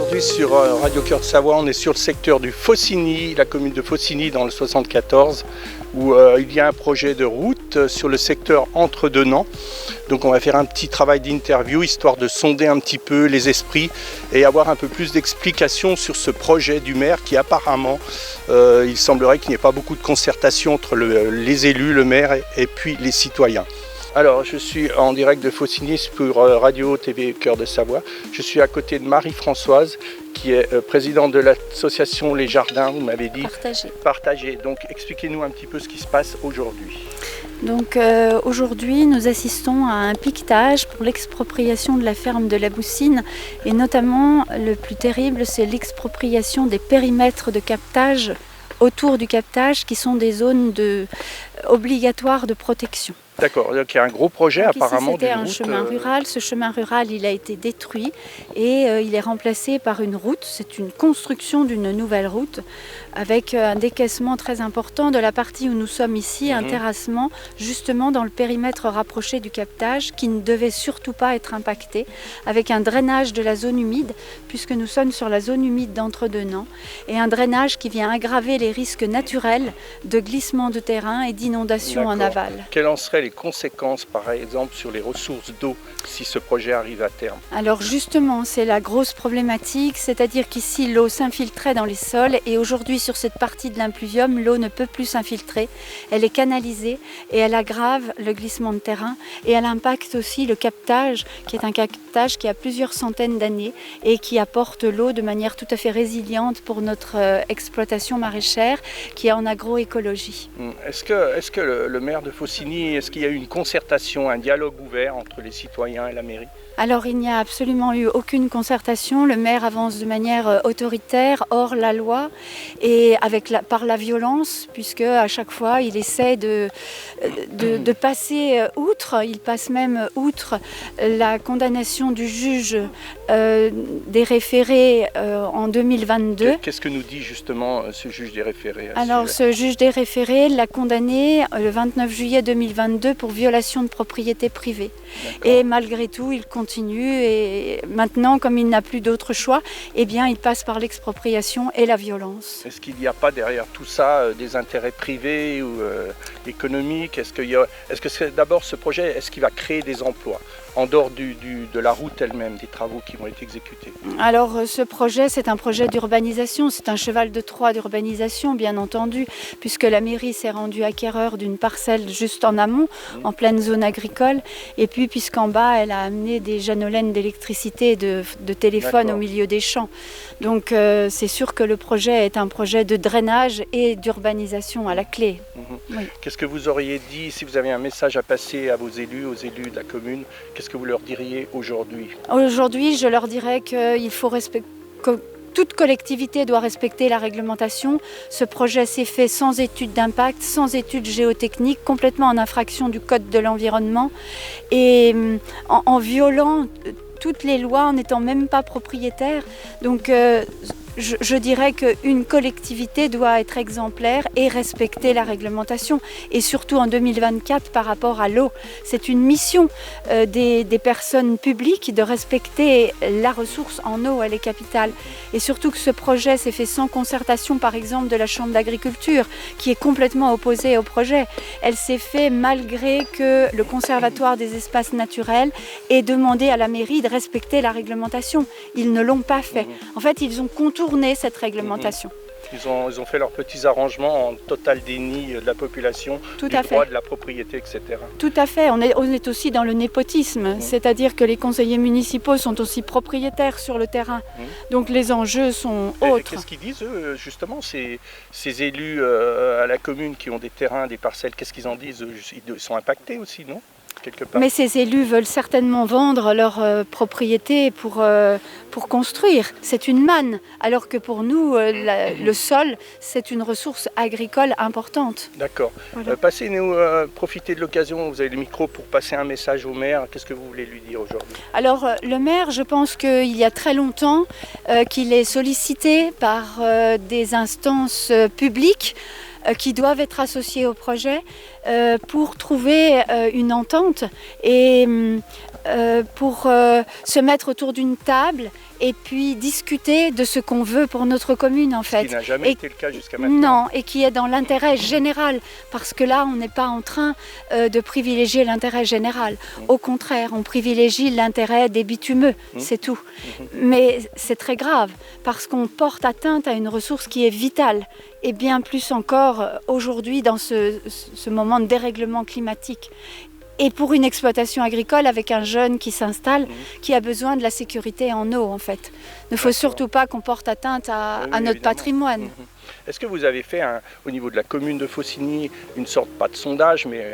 aujourd'hui sur Radio Cœur de Savoie, on est sur le secteur du Faucigny, la commune de Faucigny dans le 74, où il y a un projet de route sur le secteur entre deux Nants. Donc on va faire un petit travail d'interview, histoire de sonder un petit peu les esprits et avoir un peu plus d'explications sur ce projet du maire qui apparemment, il semblerait qu'il n'y ait pas beaucoup de concertation entre les élus, le maire et puis les citoyens. Alors, je suis en direct de Faucigny pour Radio TV Cœur de Savoie. Je suis à côté de Marie-Françoise, qui est présidente de l'association Les Jardins, vous m'avez dit. Partagé. Donc, expliquez-nous un petit peu ce qui se passe aujourd'hui. Donc aujourd'hui, nous assistons à un piquetage pour l'expropriation de la ferme de la Boussine et notamment, le plus terrible, c'est l'expropriation des périmètres de captage autour du captage qui sont des zones obligatoires de protection. D'accord, donc il y a un gros projet donc apparemment. C'était un chemin rural. Ce chemin rural, il a été détruit et il est remplacé par une route. C'est une construction d'une nouvelle route avec un décaissement très important de la partie où nous sommes ici, un terrassement justement dans le périmètre rapproché du captage qui ne devait surtout pas être impacté, avec un drainage de la zone humide puisque nous sommes sur la zone humide d'Entre-deux-Nants et un drainage qui vient aggraver les risques naturels de glissement de terrain et d'inondation en aval. Quelles en seraient les conséquences par exemple sur les ressources d'eau si ce projet arrive à terme? Alors justement, c'est la grosse problématique, c'est-à-dire qu'ici l'eau s'infiltrait dans les sols et aujourd'hui sur cette partie de l'impluvium, l'eau ne peut plus s'infiltrer, elle est canalisée et elle aggrave le glissement de terrain et elle impacte aussi le captage qui est un captage qui a plusieurs centaines d'années et qui apporte l'eau de manière tout à fait résiliente pour notre exploitation maraîchère qui est en agroécologie. Est-ce que le maire de Faucigny, est-ce qu'il y a eu une concertation, un dialogue ouvert entre les citoyens et la mairie? Alors il n'y a absolument eu aucune concertation, le maire avance de manière autoritaire, hors la loi et par la violence, puisque à chaque fois il essaie de passer outre, il passe même outre la condamnation du juge des référés en 2022. Qu'est-ce que nous dit justement ce juge des référés? Alors ce juge des référés l'a condamné le 29 juillet 2022 pour violation de propriété privée. Et malgré tout, il continue et maintenant, comme il n'a plus d'autre choix, eh bien, il passe par l'expropriation et la violence. Est-ce qu'il n'y a pas derrière tout ça des intérêts privés ou économiques? Est-ce que c'est d'abord ce projet, est-ce qu'il va créer des emplois en dehors de la route elle-même, des travaux qui vont être exécutés? Alors ce projet, c'est un projet d'urbanisation, c'est un cheval de Troie d'urbanisation bien entendu, puisque la mairie s'est rendue acquéreur d'une parcelle juste en amont, en pleine zone agricole, et puis puisqu'en bas, elle a amené des janolènes d'électricité et de téléphone au milieu des champs. Donc c'est sûr que le projet est un projet de drainage et d'urbanisation à la clé. Oui. Qu'est-ce que vous auriez dit, si vous avez un message à passer à vos élus, aux élus de la commune, qu'est-ce que vous leur diriez aujourd'hui? Aujourd'hui, je leur dirais qu'il faut que toute collectivité doit respecter la réglementation. Ce projet s'est fait sans étude d'impact, sans étude géotechnique, complètement en infraction du Code de l'environnement et en violant toutes les lois, en n'étant même pas propriétaire. Donc je dirais qu'une collectivité doit être exemplaire et respecter la réglementation. Et surtout en 2024 par rapport à l'eau. C'est une mission des personnes publiques de respecter la ressource en eau, elle est capitale. Et surtout que ce projet s'est fait sans concertation par exemple de la Chambre d'agriculture qui est complètement opposée au projet. Elle s'est fait malgré que le Conservatoire des espaces naturels ait demandé à la mairie de respecter la réglementation. Ils ne l'ont pas fait. En fait, ils ont contourné cette réglementation. Ils ont fait leurs petits arrangements en total déni de la population, du droit de la propriété, etc. Tout à fait. On est aussi dans le népotisme, c'est-à-dire que les conseillers municipaux sont aussi propriétaires sur le terrain. Donc les enjeux sont autres. Qu'est-ce qu'ils disent, eux, justement, ces élus à la commune qui ont des terrains, des parcelles, qu'est-ce qu'ils en disent? Ils sont impactés aussi, non? Mais ces élus veulent certainement vendre leur propriété pour construire. C'est une manne, alors que pour nous, le sol, c'est une ressource agricole importante. D'accord. Voilà. Profitez de l'occasion, vous avez le micro pour passer un message au maire. Qu'est-ce que vous voulez lui dire aujourd'hui? Alors, le maire, je pense qu'il y a très longtemps qu'il est sollicité par des instances publiques qui doivent être associés au projet pour trouver une entente et se mettre autour d'une table et puis discuter de ce qu'on veut pour notre commune en fait. Ce qui n'a jamais été le cas jusqu'à maintenant. Non, et qui est dans l'intérêt général, parce que là on n'est pas en train de privilégier l'intérêt général. Au contraire, on privilégie l'intérêt des bitumeux, c'est tout. Mais c'est très grave, parce qu'on porte atteinte à une ressource qui est vitale, et bien plus encore aujourd'hui dans ce moment de dérèglement climatique. Et pour une exploitation agricole avec un jeune qui s'installe, qui a besoin de la sécurité en eau en fait. Il ne faut surtout pas qu'on porte atteinte à notre patrimoine. Est-ce que vous avez fait, au niveau de la commune de Faucigny, une sorte, pas de sondage, mais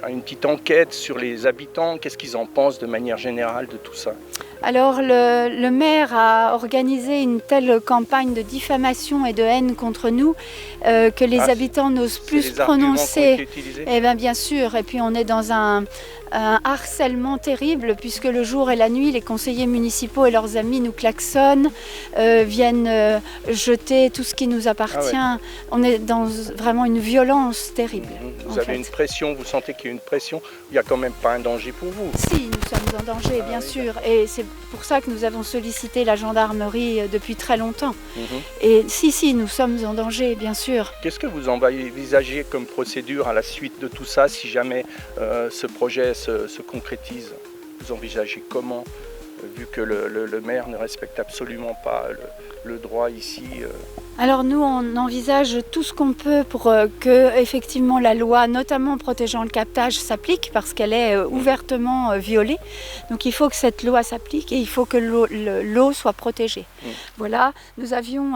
une petite enquête sur les habitants? Qu'est-ce qu'ils en pensent de manière générale de tout ça? Alors le maire a organisé une telle campagne de diffamation et de haine contre nous que les habitants n'osent plus se prononcer. Eh bien sûr, et puis on est dans un harcèlement terrible puisque le jour et la nuit, les conseillers municipaux et leurs amis nous klaxonnent, viennent jeter tout ce qui nous appartient. Ah ouais. On est dans vraiment une violence terrible. Vous avez une pression, vous sentez qu'il y a une pression, il n'y a quand même pas un danger pour vous? Si, nous sommes en danger, bien sûr, et c'est pour ça que nous avons sollicité la gendarmerie depuis très longtemps. Et si, nous sommes en danger, bien sûr. Qu'est-ce que vous envisagez comme procédure à la suite de tout ça, si jamais ce projet se concrétise? Vous envisagez comment, vu que le maire ne respecte absolument pas le droit ici? Alors nous, on envisage tout ce qu'on peut pour que effectivement la loi, notamment protégeant le captage, s'applique parce qu'elle est ouvertement violée. Donc il faut que cette loi s'applique et il faut que l'eau soit protégée. Voilà, nous avions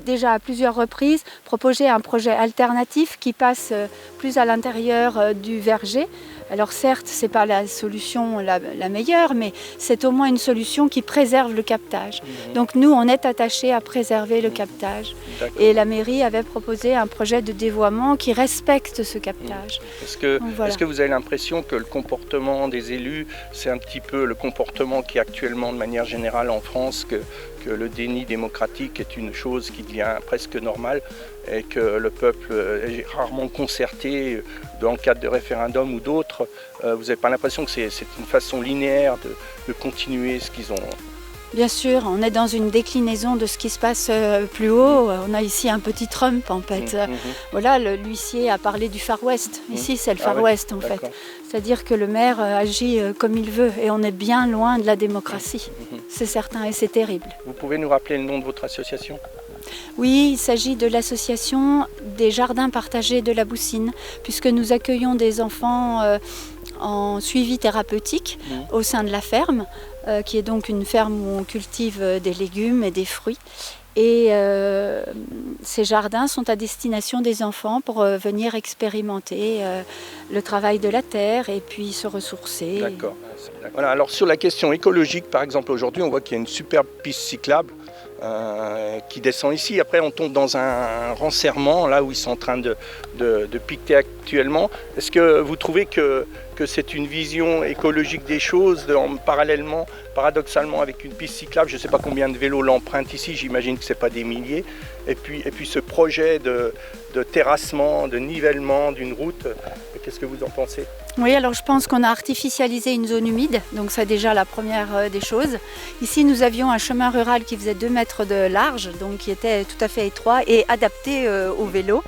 déjà à plusieurs reprises proposé un projet alternatif qui passe plus à l'intérieur du verger. Alors certes, ce n'est pas la solution la meilleure, mais c'est au moins une solution qui préserve le captage. Donc nous, on est attachés à préserver le captage. Et la mairie avait proposé un projet de dévoiement qui respecte ce captage. Est-ce que vous avez l'impression que le comportement des élus, c'est un petit peu le comportement qui est actuellement de manière générale en France, que le déni démocratique est une chose qui devient presque normale et que le peuple est rarement concerté dans le cadre de référendums ou d'autres? Vous n'avez pas l'impression que c'est une façon linéaire de continuer ce qu'ils ont? Bien sûr, on est dans une déclinaison de ce qui se passe plus haut. On a ici un petit Trump en fait. Voilà, l'huissier a parlé du Far West. Ici, c'est le Far West en fait. C'est-à-dire que le maire agit comme il veut et on est bien loin de la démocratie. C'est certain et c'est terrible. Vous pouvez nous rappeler le nom de votre association? Oui, il s'agit de l'association des jardins partagés de la Boussine, puisque nous accueillons des enfants en suivi thérapeutique au sein de la ferme, qui est donc une ferme où on cultive des légumes et des fruits. Et ces jardins sont à destination des enfants pour venir expérimenter le travail de la terre et puis se ressourcer. D'accord. Voilà, alors sur la question écologique, par exemple, aujourd'hui, on voit qu'il y a une superbe piste cyclable qui descend ici. Après, on tombe dans un renserrement, là où ils sont en train de piqueter actuellement. Est-ce que vous trouvez que c'est une vision écologique des choses, paradoxalement, avec une piste cyclable? Je ne sais pas combien de vélos l'empruntent ici, j'imagine que ce n'est pas des milliers. Et puis ce projet de terrassement, de nivellement d'une route, qu'est-ce que vous en pensez? Oui, alors je pense qu'on a artificialisé une zone humide, donc c'est déjà la première des choses. Ici, nous avions un chemin rural qui faisait 2 mètres de large, donc qui était tout à fait étroit et adapté au vélo.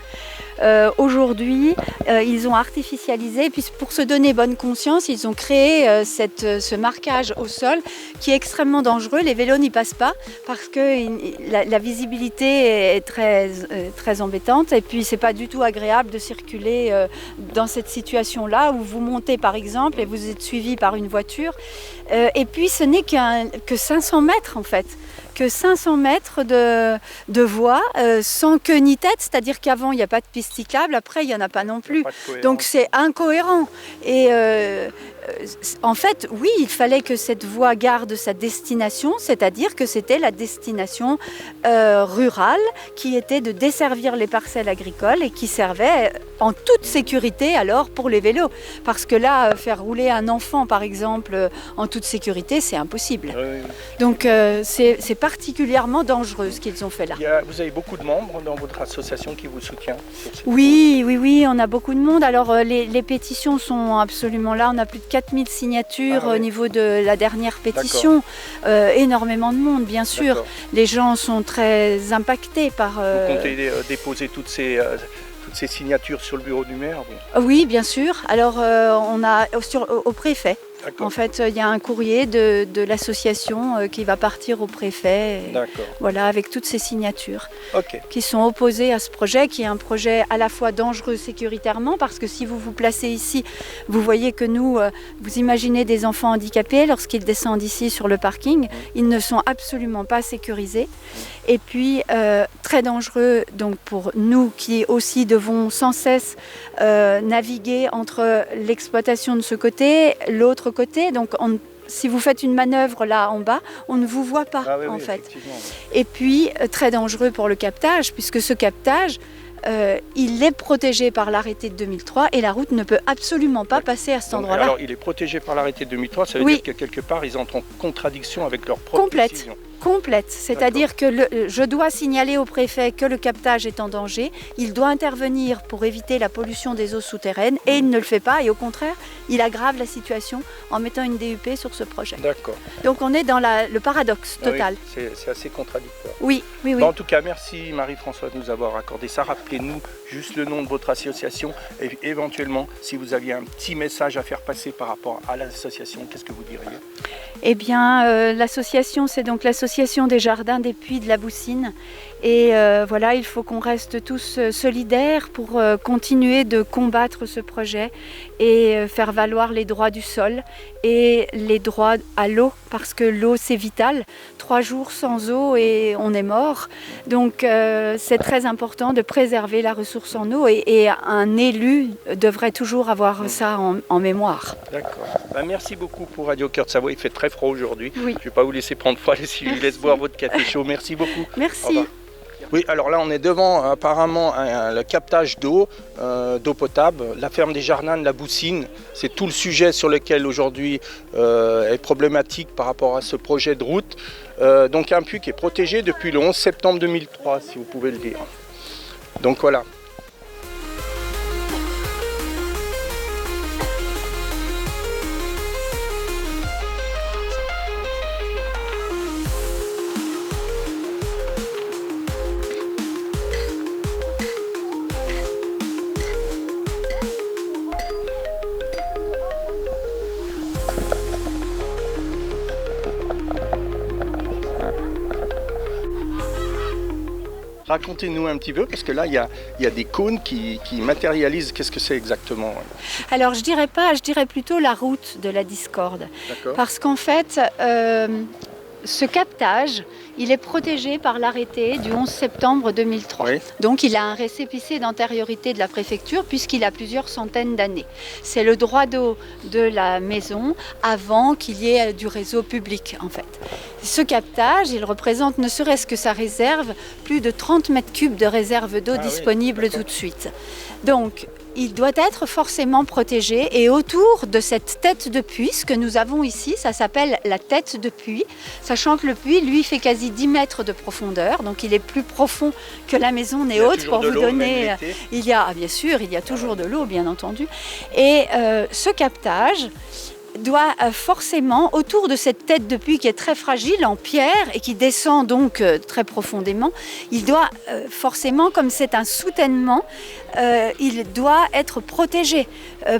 Aujourd'hui, ils ont artificialisé, puis pour se donner bonne conscience, ils ont créé ce marquage au sol qui est extrêmement dangereux. Les vélos n'y passent pas parce que la visibilité est très embêtante et puis c'est pas du tout agréable de circuler dans cette situation-là où vous montez par exemple et vous êtes suivi par une voiture et puis ce n'est que 500 mètres en fait. Que 500 mètres de voie sans queue ni tête, c'est-à-dire qu'avant il n'y a pas de piste cyclable, après il n'y en a pas non plus. Donc c'est incohérent. Et en fait, oui, il fallait que cette voie garde sa destination, c'est-à-dire que c'était la destination rurale qui était de desservir les parcelles agricoles et qui servait en toute sécurité alors pour les vélos. Parce que là, faire rouler un enfant par exemple en toute sécurité, c'est impossible. Donc c'est particulièrement dangereuse qu'ils ont fait là. Vous avez beaucoup de membres dans votre association qui vous soutient? Oui, on a beaucoup de monde. Alors les pétitions sont absolument là. On a plus de 4000 signatures au niveau de la dernière pétition. Énormément de monde, bien sûr. Les gens sont très impactés par... Vous comptez déposer toutes ces signatures sur le bureau du maire? Oui, bien sûr. Alors on a au préfet. En fait, il y a un courrier de l'association qui va partir au préfet, voilà, avec toutes ces signatures qui sont opposées à ce projet, qui est un projet à la fois dangereux sécuritairement, parce que si vous vous placez ici, vous voyez que nous, vous imaginez des enfants handicapés, lorsqu'ils descendent ici sur le parking, ils ne sont absolument pas sécurisés. Et puis, très dangereux donc, pour nous qui aussi devons sans cesse naviguer entre l'exploitation de ce côté, l'autre côté. Donc, si vous faites une manœuvre là en bas, on ne vous voit pas en fait. Et puis, très dangereux pour le captage, puisque ce captage, il est protégé par l'arrêté de 2003 et la route ne peut absolument pas passer à cet endroit-là. Alors, il est protégé par l'arrêté de 2003, ça veut dire que quelque part, ils entrent en contradiction avec leur propre décision. Complète, c'est-à-dire que je dois signaler au préfet que le captage est en danger, il doit intervenir pour éviter la pollution des eaux souterraines et il ne le fait pas et au contraire, il aggrave la situation en mettant une DUP sur ce projet. D'accord. Donc on est dans le paradoxe total. Oui, c'est assez contradictoire. Oui. Bon, en tout cas, merci Marie-Françoise de nous avoir accordé ça. Rappelez-nous juste le nom de votre association et éventuellement, si vous aviez un petit message à faire passer par rapport à l'association, qu'est-ce que vous diriez? Eh bien, l'association, c'est donc l'association des jardins des puits de la Boussine. Et voilà, il faut qu'on reste tous solidaires pour continuer de combattre ce projet et faire valoir les droits du sol et les droits à l'eau, parce que l'eau c'est vital. 3 jours sans eau et on est mort. Donc c'est très important de préserver la ressource en eau et un élu devrait toujours avoir ça en mémoire. D'accord. Merci beaucoup pour Radio Cœur de Savoie. Il fait très froid aujourd'hui. Oui. Je ne vais pas vous laisser prendre froid si je vous laisse boire votre café chaud. Merci beaucoup. Merci. Oui, alors là on est devant apparemment le captage d'eau potable, la ferme des jardins de la Boussine. C'est tout le sujet sur lequel aujourd'hui est problématique par rapport à ce projet de route. Donc un puits qui est protégé depuis le 11 septembre 2003, si vous pouvez le dire. Donc voilà. Racontez-nous un petit peu, parce que là, il y a des cônes qui matérialisent. Qu'est-ce que c'est exactement? Alors, je dirais plutôt la route de la discorde. Parce qu'en fait, ce captage, il est protégé par l'arrêté du 11 septembre 2003. Oui. Donc, il a un récépissé d'antériorité de la préfecture puisqu'il a plusieurs centaines d'années. C'est le droit d'eau de la maison avant qu'il y ait du réseau public, en fait. Ce captage, il représente, ne serait-ce que sa réserve, plus de 30 mètres cubes de réserve d'eau disponible tout de suite. Donc, il doit être forcément protégé et autour de cette tête de puits, ce que nous avons ici, ça s'appelle la tête de puits, sachant que le puits, lui, fait quasi 10 mètres de profondeur, donc il est plus profond que la maison n'est haute pour vous donner... bien sûr, il y a toujours de l'eau, bien entendu. Et ce captage doit forcément, autour de cette tête de puits qui est très fragile en pierre et qui descend donc très profondément, il doit forcément, comme c'est un soutènement, il doit être protégé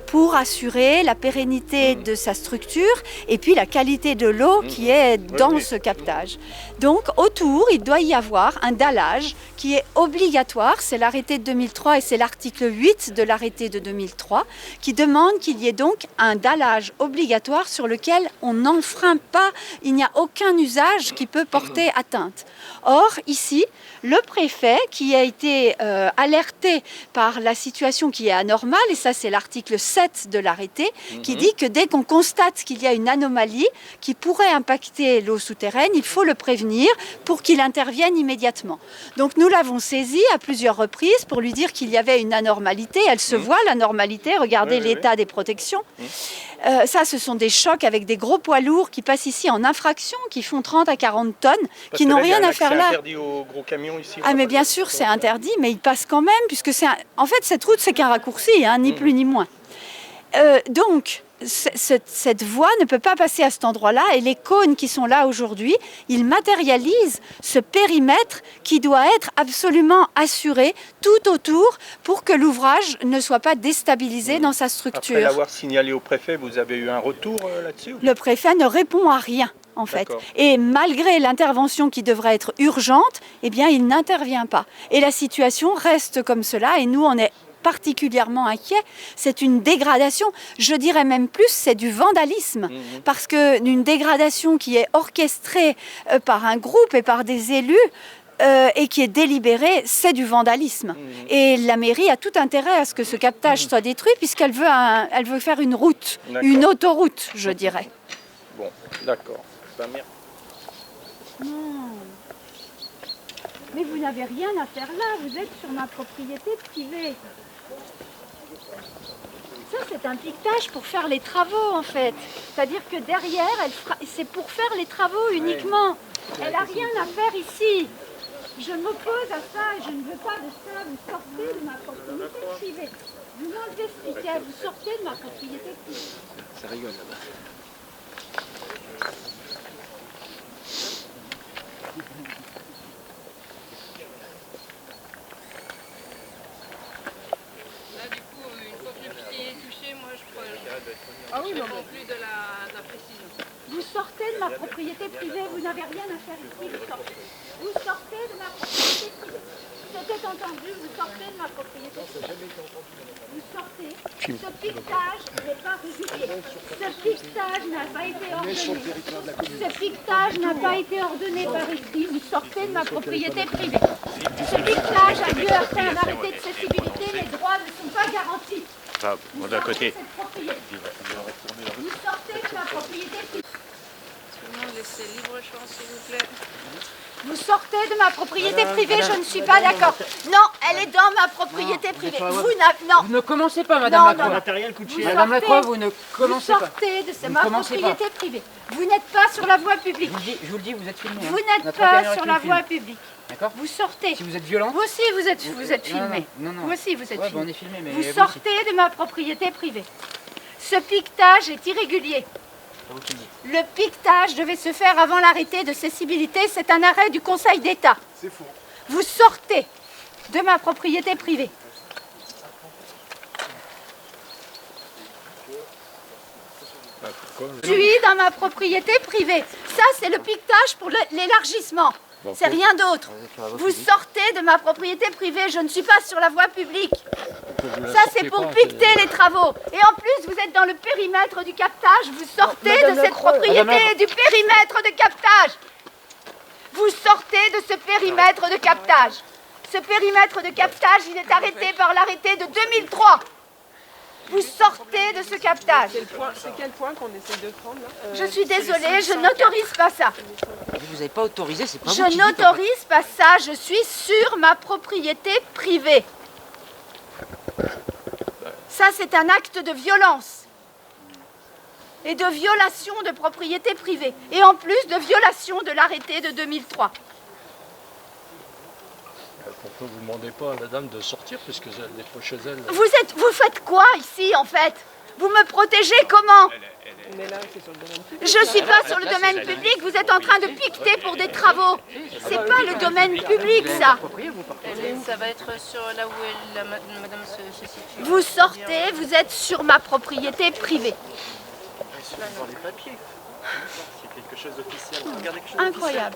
pour assurer la pérennité de sa structure et puis la qualité de l'eau qui est dans ce captage. Donc autour, il doit y avoir un dallage qui est obligatoire, c'est l'arrêté de 2003 et c'est l'article 8 de l'arrêté de 2003 qui demande qu'il y ait donc un dallage obligatoire sur lequel on n'enfreint pas, il n'y a aucun usage qui peut porter atteinte. Or, ici, le préfet qui a été alerté par la situation qui est anormale, et ça c'est l'article 7 de l'arrêté, qui dit que dès qu'on constate qu'il y a une anomalie qui pourrait impacter l'eau souterraine, il faut le prévenir pour qu'il intervienne immédiatement. Donc nous l'avons saisi à plusieurs reprises pour lui dire qu'il y avait une anormalité, elle se voit l'anormalité, regardez l'état des protections. Ça, ce sont des chocs avec des gros poids lourds qui passent ici en infraction, qui font 30 à 40 tonnes, qui n'ont rien à faire là. C'est interdit aux gros camions ici. Ah mais bien sûr, c'est interdit, mais ils passent quand même, puisque en fait, cette route, c'est qu'un raccourci, hein, ni plus ni moins. Donc, cette voie ne peut pas passer à cet endroit-là, et les cônes qui sont là aujourd'hui, ils matérialisent ce périmètre qui doit être absolument assuré tout autour pour que l'ouvrage ne soit pas déstabilisé dans sa structure. Après l'avoir signalé au préfet, vous avez eu un retour là-dessus? Le préfet ne répond à rien, en fait. Et malgré l'intervention qui devrait être urgente, eh bien, il n'intervient pas. Et la situation reste comme cela, et nous, on est particulièrement inquiet. C'est une dégradation, je dirais même plus, c'est du vandalisme, parce qu'une dégradation qui est orchestrée par un groupe et par des élus et qui est délibérée, c'est du vandalisme. Et la mairie a tout intérêt à ce que ce captage soit détruit, puisqu'elle veut, elle veut faire une route, une autoroute, je dirais. Bon, d'accord. Ben, merci. Mais vous n'avez rien à faire là, vous êtes sur ma propriété privée. Ça, c'est un piquetage pour faire les travaux, en fait. C'est-à-dire que derrière, c'est pour faire les travaux uniquement. Elle n'a rien à faire ici. Je m'oppose à ça et je ne veux pas de ça. Vous sortez de ma propriété privée. Vous m'enlevez ce piquet, vous sortez de ma propriété privée. Ça rigole là-bas. Ah oui, non, plus de la précision. Vous sortez de ma propriété privée, vous n'avez rien à faire ici, vous sortez de ma propriété privée. C'était entendu, vous sortez de ma propriété privée. Vous sortez, ce piquetage n'est pas régulier. Ce piquetage n'a pas été ordonné. Ce piquetage n'a pas été ordonné par écrit, vous sortez de ma propriété privée. Ce piquetage a lieu après un arrêté de cessibilité, les droits ne sont pas garantis. Bon, d'un côté. Vous sortez de ma propriété privée. Laissez libre champ, s'il vous plaît. Vous sortez de ma propriété privée, je ne suis pas d'accord. Non, elle est dans ma propriété privée. Vous ne commencez pas, Madame Lacroix. Madame Lacroix, vous ne commencez pas. Vous sortez de ma propriété privée. Vous n'êtes pas sur la voie publique. Je vous le dis, vous êtes filmé. Vous n'êtes pas sur la voie publique. D'accord. Vous sortez. Si vous êtes violent. Vous aussi, vous êtes filmé. Non. Vous aussi, vous êtes filmé. On est filmé, mais vous sortez de ma propriété privée. Ce piquetage est irrégulier. Le piquetage devait se faire avant l'arrêté de cessibilité. C'est un arrêt du Conseil d'État. C'est faux. Vous sortez de ma propriété privée. Je suis dans ma propriété privée. Ça, c'est le piquetage pour l'élargissement. C'est rien d'autre. Vous sortez de ma propriété privée. Je ne suis pas sur la voie publique. Ça, c'est pour piqueter les travaux. Et en plus, vous êtes dans le périmètre du captage. Vous sortez de cette propriété et du périmètre de captage. Vous sortez de ce périmètre de captage. Ce périmètre de captage, il est arrêté par l'arrêté de 2003. Vous sortez de ce captage. C'est quel point qu'on essaie de prendre là Je suis désolée, je n'autorise pas ça. Vous n'avez pas autorisé, c'est pas vous Je qui dites, n'autorise pas ça, je suis sur ma propriété privée. Ça, c'est un acte de violence. Et de violation de propriété privée. Et en plus de violation de l'arrêté de 2003. Pourquoi vous ne demandez pas à la dame de sortir puisque elle est pas chez elle? Vous faites quoi ici en fait? Vous me protégez comment? Mais là, c'est sur le domaine public. Je ne suis pas sur le domaine public, vous êtes en train de piqueter pour des travaux. C'est pas le domaine public ça. Ça va être sur là où madame se situe. Vous sortez, vous êtes sur ma propriété privée. Dans les papiers. C'est quelque chose d'officiel. Regardez quelque chose Incroyable.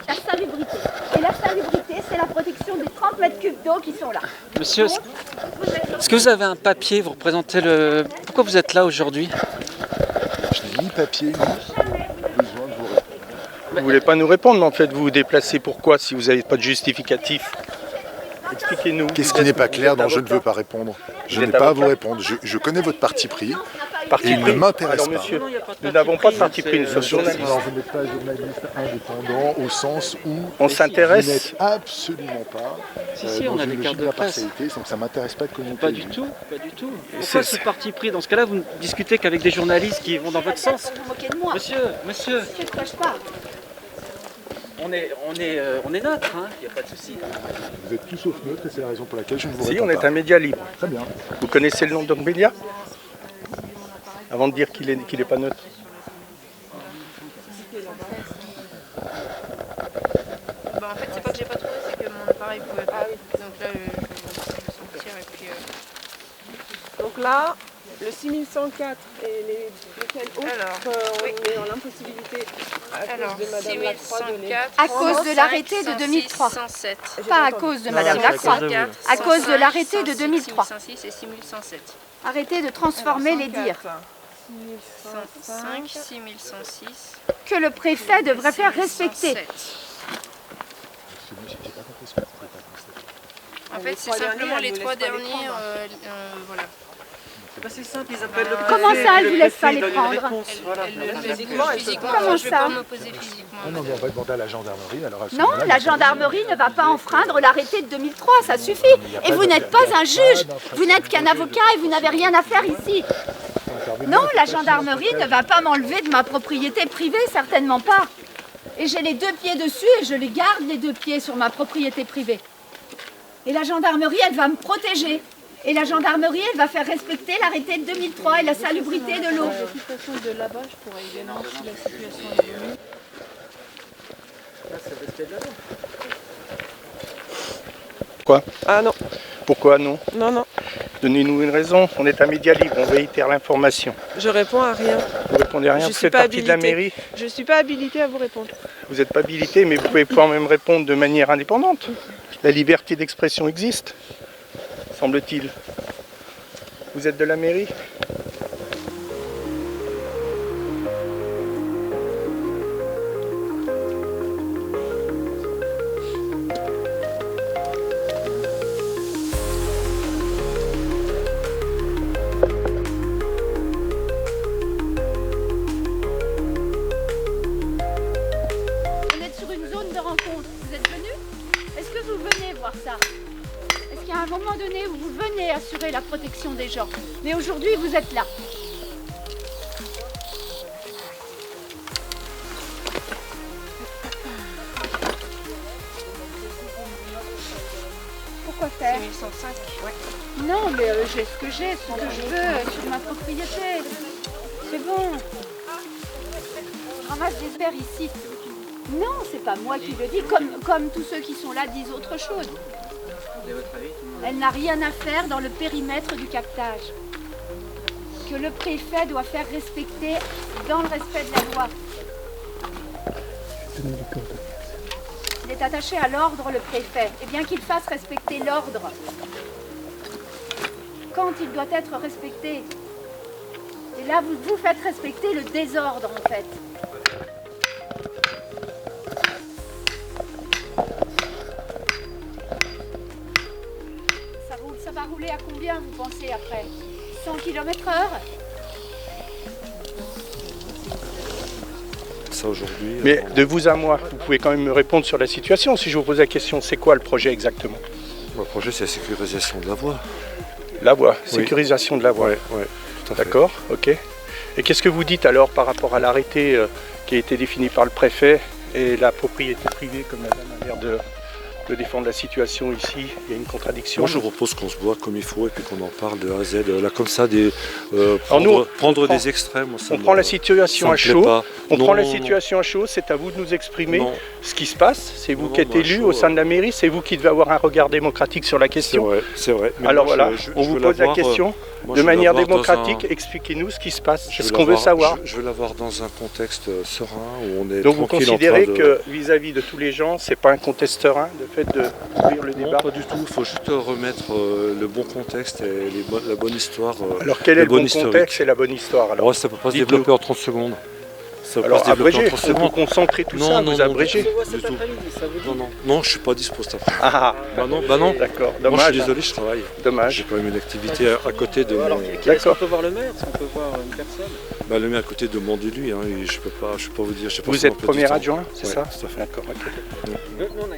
La salubrité. Et la salubrité, c'est la protection des 30 mètres cubes d'eau qui sont là. Monsieur, est-ce que vous avez un papier, vous représentez le... Pourquoi vous êtes là aujourd'hui? Je n'ai ni papier, ni besoin de vous répondre. Vous ne voulez pas nous répondre, mais en fait, vous vous déplacez pourquoi si vous n'avez pas de justificatif? Expliquez-nous. Qu'est-ce qui n'est pas clair dont je ne veux pas répondre? Je n'ai pas à vous répondre. Je connais votre parti pris. Parti Il ne pris. m'intéresse Alors pas. monsieur, Non, il y a pas de nous parti n'avons pas de pris, parti pris, nous c'est- sommes journalistes. Alors vous n'êtes pas journaliste indépendant au sens où On vous s'intéresse. n'êtes absolument pas Si, dans on a une des logique cartes de presse. d'impartialité, donc ça ne m'intéresse pas de communiquer. Pas du tout, pas du tout. C'est- Pourquoi ce parti pris? Dans ce cas-là, vous ne discutez qu'avec des journalistes qui vont dans votre sens. Vous vous moquez de moi. Monsieur, C'est de quoi je parle. on est neutre, hein, il n'y a pas de souci. Vous êtes tout sauf neutre et c'est la raison pour laquelle je ne vous Si, réponds on est pas. un média libre. Très bien. Vous connaissez le nom de notre média? Avant de dire qu'il est pas neutre. Bah, en fait, c'est pas que j'ai pas trouvé, c'est que mon appareil pouvait pas. Donc là, je vais sortir et puis. Donc là, le 6104 et lesquels autres Alors, on oui. est dans l'impossibilité à Alors, cause de Madame Lacroix de les 6104. À cause de l'arrêté de 2003. 107. Pas à cause de Madame Lacroix. À cause de l'arrêté de 2003. 6106 et 6107. Arrêtez de transformer les dires. 105, 6106. Que le préfet devrait faire respecter. 107. J'ai pas compris ce que vous pouvez pas constater. En fait, c'est trois simplement derniers, les elle nous trois laisse pas les derniers. prendre. Voilà. C'est simple, ils appellent le Comment préfet, ça, elle le vous laisse préfet, pas il les donne une prendre réponse, voilà. Elle le fait Physiquement, elle peut physiquement. pas. Moi, je vais pas Comment ça m'opposer physiquement. Non, mais on va demander à la gendarmerie. Alors à ce Non, moment-là, la il y a- gendarmerie ne va pas enfreindre l'arrêté de 2003, ça suffit. Et vous n'êtes pas un juge, vous n'êtes qu'un avocat et vous n'avez rien à faire ici. Non, la gendarmerie ne va pas m'enlever de ma propriété privée, certainement pas. Et j'ai les deux pieds dessus et je les garde les deux pieds sur ma propriété privée. Et la gendarmerie, elle va me protéger. Et la gendarmerie, elle va faire respecter l'arrêté de 2003 et la salubrité de l'eau. De toute façon, de là-bas, je pourrais également, si la situation est venue. Quoi? Ah non, Pourquoi non? non, Donnez-nous une raison. On est un média libre, on réitère l'information. je réponds à rien. Vous répondez rien, Je vous suis faites pas partie de la habilitée. mairie. Je ne suis pas habilitée à vous répondre. Vous n'êtes pas habilité, mais vous pouvez quand même répondre de manière indépendante. La liberté d'expression existe, semble-t-il. Vous êtes de la mairie? On est sur une zone de rencontre. Vous êtes venus? Est-ce que vous venez voir ça? Est-ce qu'il y a un moment donné où vous venez assurer la protection des gens? Mais aujourd'hui, vous êtes là. Pourquoi faire? 6105. Ouais. Non, mais j'ai ce que j'ai, ce que je veux sur ma propriété. C'est bon. Je ramasse des verres ici. Non, c'est pas moi qui le dis, comme tous ceux qui sont là disent autre chose. Elle n'a rien à faire dans le périmètre du captage. Que le préfet doit faire respecter dans le respect de la loi. Il est attaché à l'ordre, le préfet. Eh bien qu'il fasse respecter l'ordre. Quand il doit être respecté. Et là, vous faites respecter le désordre, en fait. Ça va rouler à combien, vous pensez, après? 100 km/h? Ça aujourd'hui. Mais de vous à moi, vous pouvez quand même me répondre sur la situation. Si je vous pose la question, c'est quoi le projet exactement? Le projet, c'est la sécurisation de la voie. La voie, Oui. sécurisation de la voie. Ouais, tout à fait. D'accord, ok. Et qu'est-ce que vous dites alors par rapport à l'arrêté qui a été défini par le préfet et la propriété privée, comme madame a l'air de défendre la situation ici? Il y a une contradiction. Moi, je propose qu'on se voit comme il faut et puis qu'on en parle de A à Z. Là, comme ça, prendre des extrêmes. On prend la situation à chaud. On prend la situation à chaud. C'est à vous de nous exprimer ce qui se passe. C'est vous qui êtes élu au sein de la mairie. C'est vous qui devez avoir un regard démocratique sur la question. C'est vrai. Mais alors moi, voilà, je on vous veux pose la l'avoir, question moi, de je veux manière l'avoir dans démocratique. un- Expliquez-nous ce qui se passe. Je C'est ce veux qu'on veut l'avoir- savoir. Je veux l'avoir dans un contexte serein où on est Donc vous tranquille considérez en train de... que vis-à-vis de tous les gens, c'est pas un contest serein, le fait d'ouvrir le Non, débat? pas du tout. Il faut juste remettre le bon contexte et la bonne histoire. Alors quel est le bon historique. contexte et la bonne histoire alors? Alors, ça ne peut pas se Dites-nous. développer en 30 secondes. Ça va Alors pas se développer en abrégez, 30 on peut secondes. concentrer tout ça, vous abrégez. Du tout. Non, je suis pas dispo cet après-midi. Ah, Bah non. d'accord, Moi, je dommage. suis désolé, je travaille. Dommage. J'ai quand même une activité à côté de mon... Est-ce qu'on peut voir le maire? Est-ce qu'on peut voir une personne? Bah, le maire à côté demande de lui, hein, et je peux pas vous dire. Je sais pas Vous son êtes emploi du premier temps. adjoint, c'est Ouais, ça? tout à fait. D'accord, ok. Nous, on a...